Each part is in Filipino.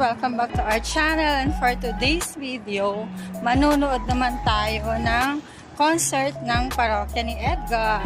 Welcome back to our channel, and for today's video, manunood naman tayo ng concert ng parokya ni Edgar.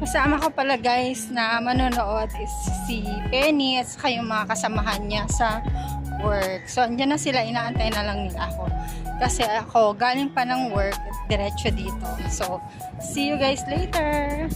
Kasama ko pala guys na manunood is si Penny at saka yung mga kasamahan niya sa work. So andyan na sila, inaantay na lang nila ako. Kasi ako galing pa ng work, diretso dito. So see you guys later!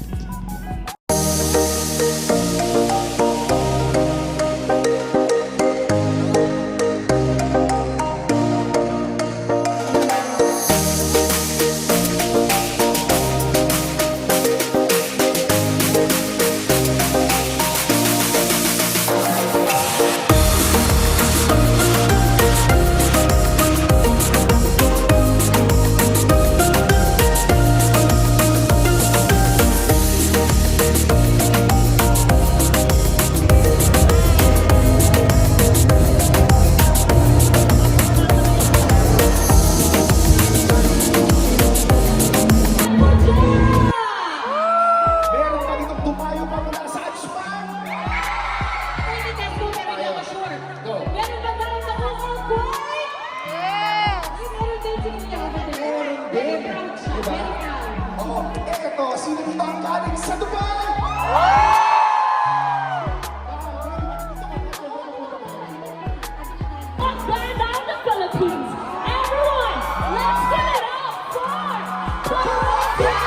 Sino dito ang galing sa Dubai? Let's stand out the Philippines. Everyone, let's give it up for Parokya!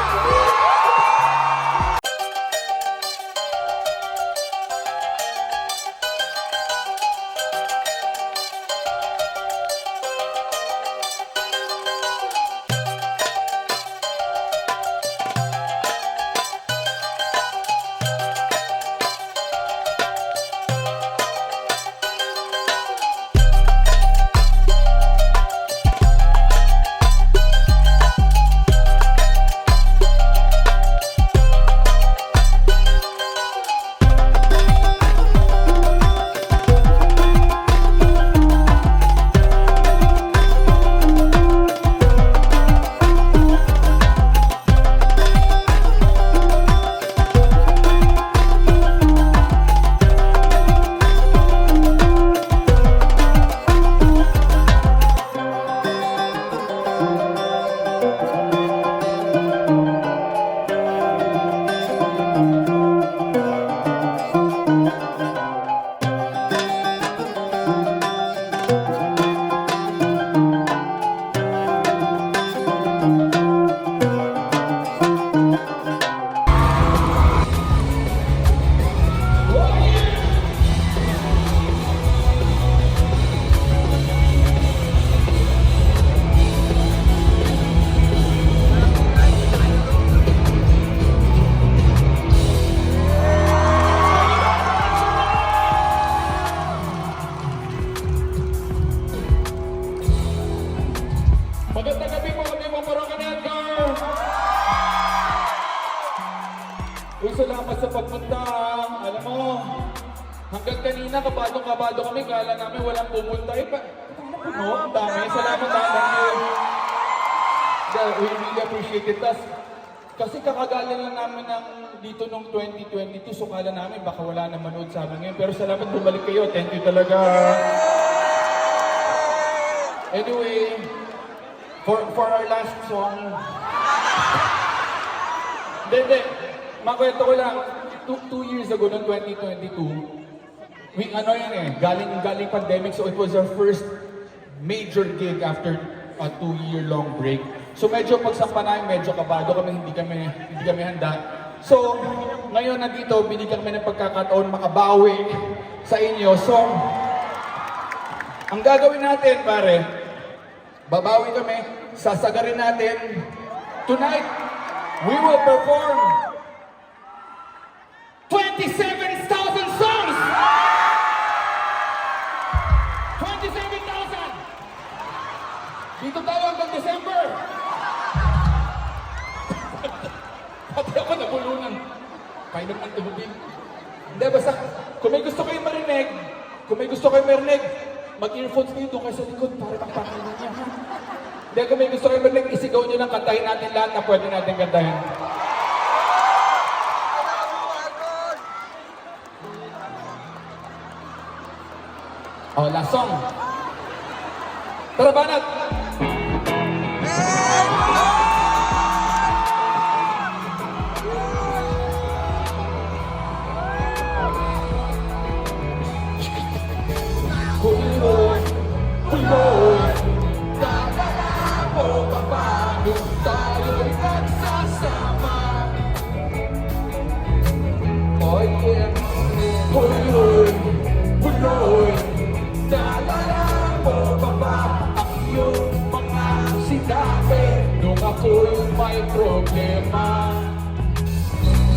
Magandang gabi po, di ba Parokya ni Edgar? Salamat sa pagpunta. Alam mo, hanggang kanina kabado kami, kala namin walang pumunta. Ang dami. Salamat we really appreciate it. Kasi kakagaling lang namin dito nung 2022, so kala namin baka wala na manood sa amin ngayon. Pero salamat bumalik kayo. Thank you talaga. Anyway, for our last song, hindi, makwento ko lang, 2 years ago, noong 2022, galing pandemic, so it was our first major gig after a 2-year-long break. So medyo pagsampa namin, medyo kabado kami, hindi kami handa. So, ngayon nandito, binigyan kami ng pagkakataon makabawi sa inyo. So, ang gagawin natin, pare, babawi kami, sasagarin natin. Tonight, we will perform 27,000 songs! 27,000! Dito tayo hanggang December! Pati ako nabulunan. Painom ng tubig. Hindi, basta, kung may gusto kayo marinig, mag-earphones kayo doon kayo sa likod para magpakailan niya. Hindi, kung may gusto kayo marinig, isigaw nyo lang, kantahin natin lahat na pwede natin kantahin. Oh, last song. Tara, banat! Huloy, huloy, naalala mo pa ba nung tayo'y nagsasama? Oh yeah, huloy, huloy, naalala mo pa ba ang iyong mga sinabi nung ako'y may problema?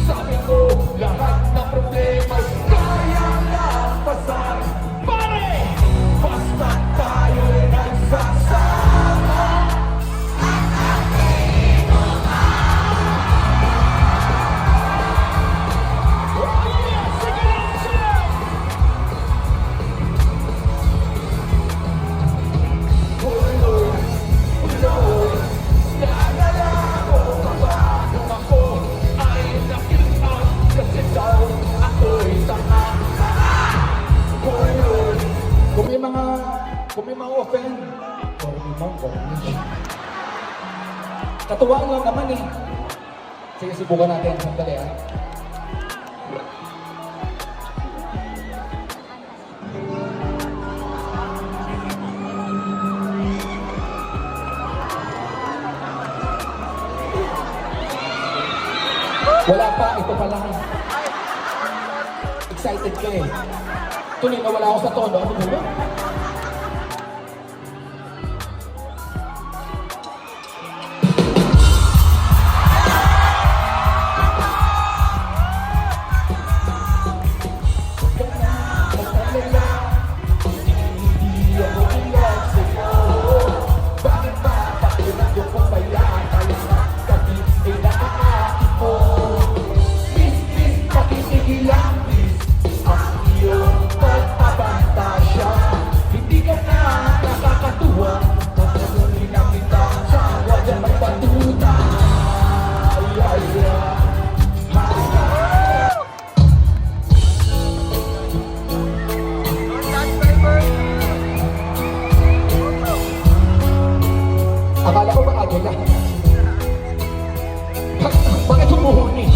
Sabi ko, lahat ng problema'y kaya lampasan. Pare! Basta tayo'y nagsasama. Oh yeah! Sige lang sila! Huloy, huloy, naalala mo pa ba nung ako ay nakilap kasi daw ako'y tanga. Huloy, kung may mga offend, katuwaan lang naman eh. Sige, subukan natin. Sandali ah. Wala pa, ito pa lang. Excited ka eh. Tuloy na wala ako sa tono. Ano ba? Akala ko ba agila? Bakit humuhuni?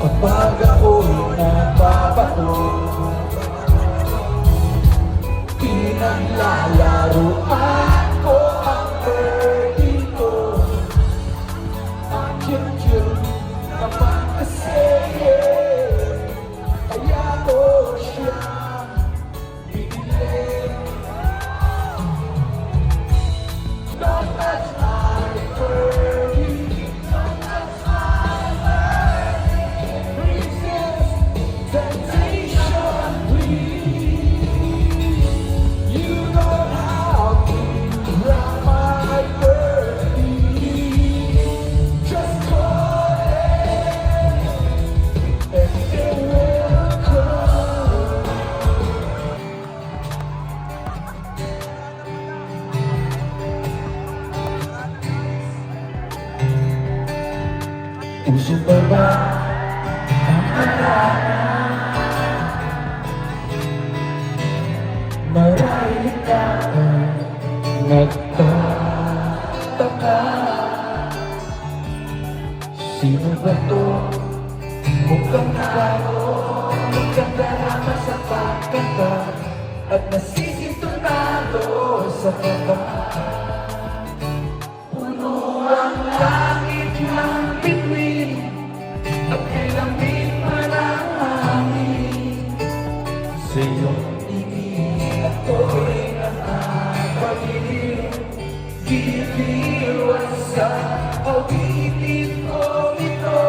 Kapag ako'y nababato, pinaglalaroan ko ang birthday ko. Ang cute-cute naman kasi, kaya ko siya binili. Don't touch my birthday, don't touch my birthday. Resist temptation, please. You know how to rock my birthday. Just call it, and it will come. Puso ba ba ang halaman? Marahil ka ang nagtataka. Sino ba to? Mukhang ako, mukhang darama sa pagkanta at nasisintonado sa kanta. Puno ang langit ng bituin at kailangan manangangin sa iyong tingin ako'y nakapagiliw. Bibiriwan sa awitin ko ito.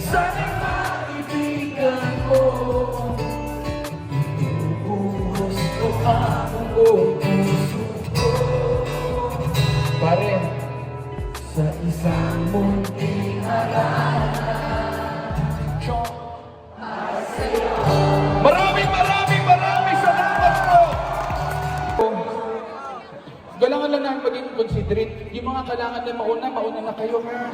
Sana'y maibigan ko. Ibubuhos ko ang buong puso speed rate. Yung mga kailangan na mauna na kayo ha.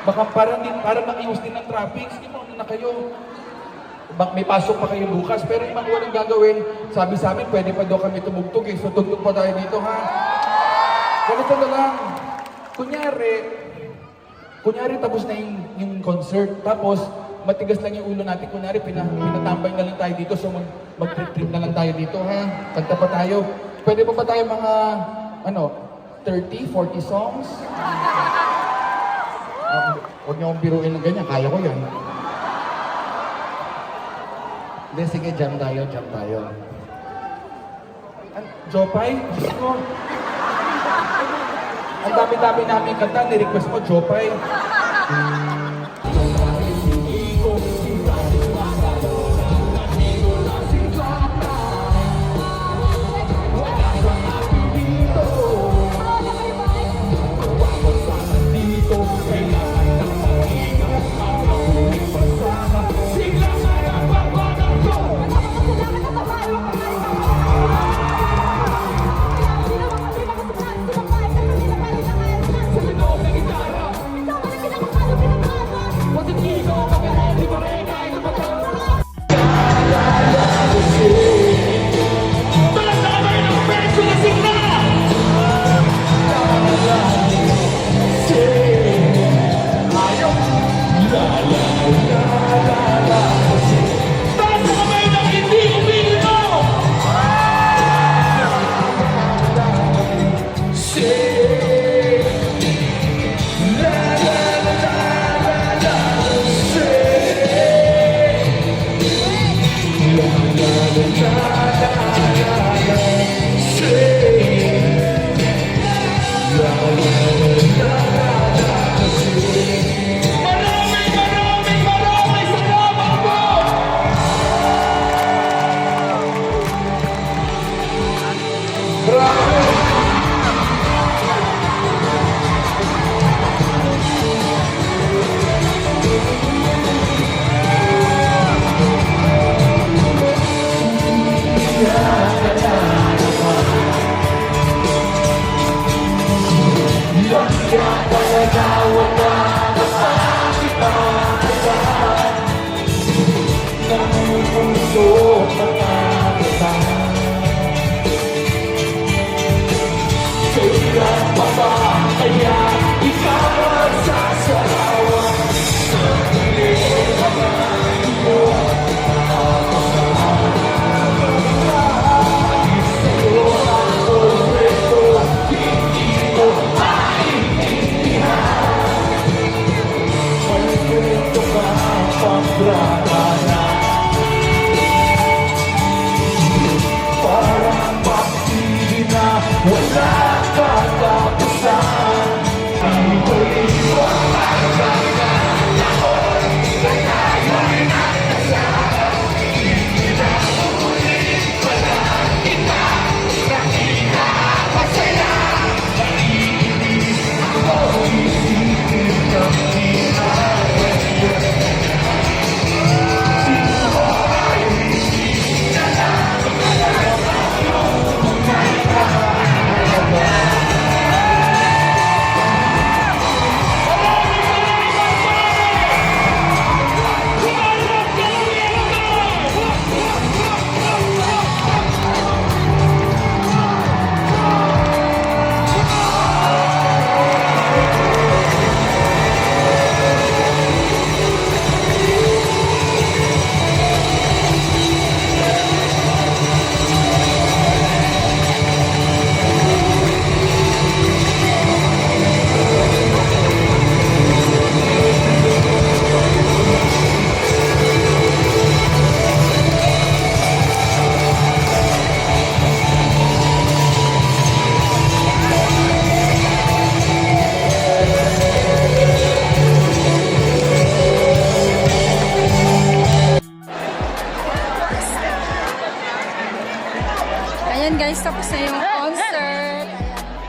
Baka para maiwas din ng traffic, sige mauna na kayo. May pasok pa kayo bukas, pero yung mga walang gagawin, sabi sa amin, pwede pa daw kami tumugtog eh. So tugtog pa tayo dito ha. Ganito na lang. Kunyari tapos na yung concert, tapos matigas lang yung ulo natin. Kunyari, pinatambay na lang tayo dito, so mag-trip na lang tayo dito, ha? Kanta pa tayo. Pwede pa ba tayo mga, 30, 40 songs? Huwag niyo akong biruin ng ganyan, kaya ko yan. Hindi, sige, jam tayo. Jopay? Diyos ko. Ang dami-dami namin kanta, ni-request mo, Jopay. Ayan guys, tapos na yung concert.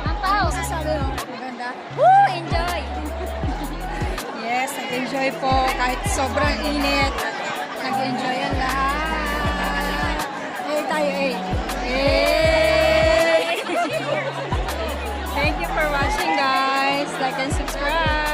Ang tao. Masasabi mo, maganda. Woo! Enjoy! Yes, nag-enjoy po kahit sobrang init. Nag-enjoy ang lahat. Tayo, eh. Thank you like and subscribe.